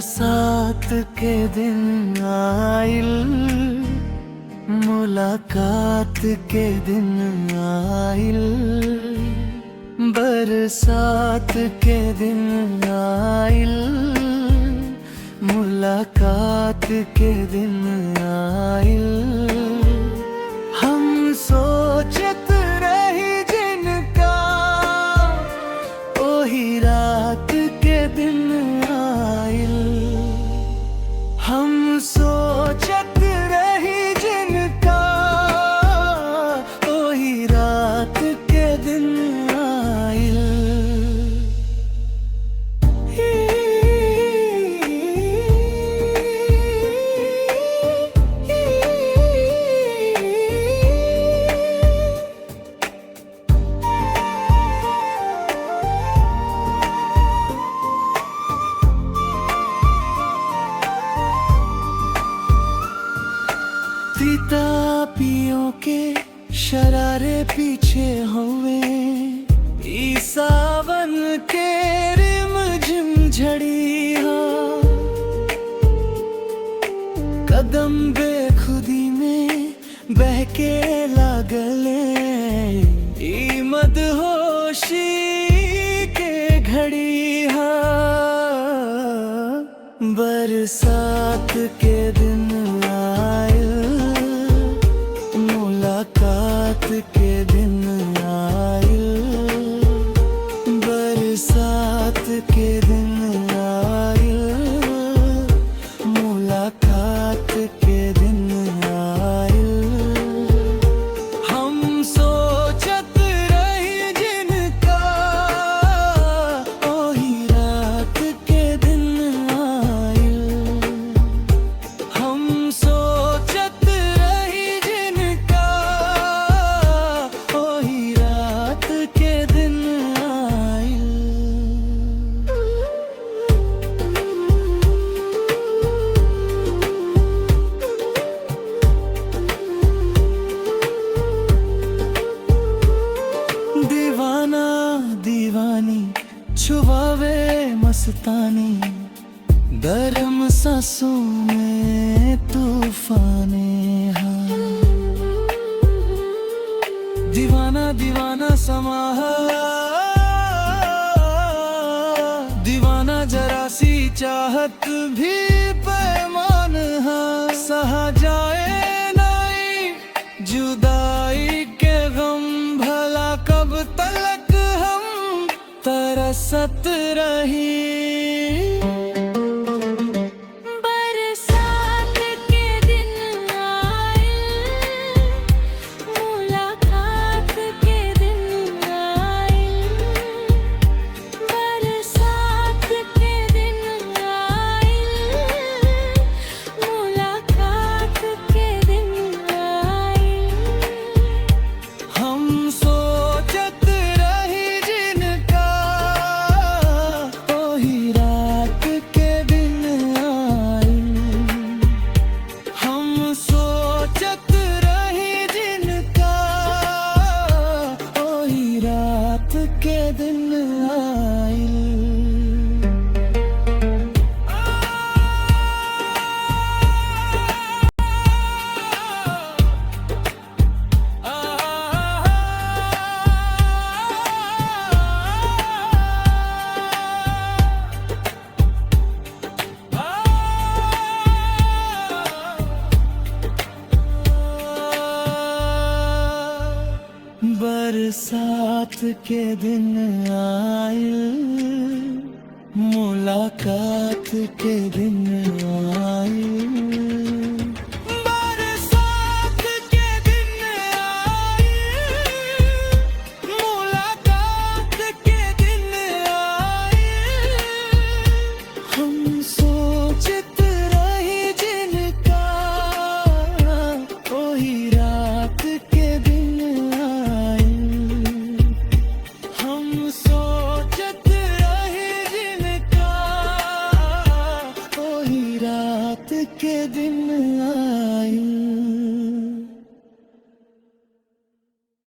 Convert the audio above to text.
बरसात के दिन आइल, मुलाकात के दिन आइल। बरसात के दिन आइल, मुलाकात के दिन आइल। हम सोचत रही जिनका, ओही रात के दिन आइल। हम सोचत रही जिनका, ओही रात के दिन आइल। तीता पियों के शरारे पीछे हुए, ई सावन के रिम झिम झड़ी हो। कदम बेखुदी में बहके लागले, ई मदहोशी के घड़ी हो। बरसात के दिन आइल, मुलाकात के दिन आइल। बरसात के दिन आइल, मुलाकात के दिन आइल। हम सोचत रही जिनका, ओही रात के दिन आइल। हम सोचत रही जिनका, ओही रात के दिन आइल। दीवाना दीवानी छुपावे मस्तानी, गर्म सांसों में तूफाने हाँ। दीवाना दीवाना समा, दीवाना जरा सी चाहत भी पैमान हाँ। सहा जाए नहीं जुदाई के गम, भला कब तलक हम तरसत रही। बरसात के दिन आइल, मुलाकात के दिन आइल। बरसात के दिन आइल, मुलाकात के दिन आइल। हम सोचत रही जिनका, ओही रात के दिन आइल। हम सोचत रही जिनका, ओही रात के दिन आइल। बरसात के दिन आइल, मुलाकात के दिन आइल। बरसात के दिन आइल, मुलाकात के दिन आइल। हम सोचत रही जिनका, ओही रात के दिन आइल। हम सोचत रही जिनका, ओही रात के दिन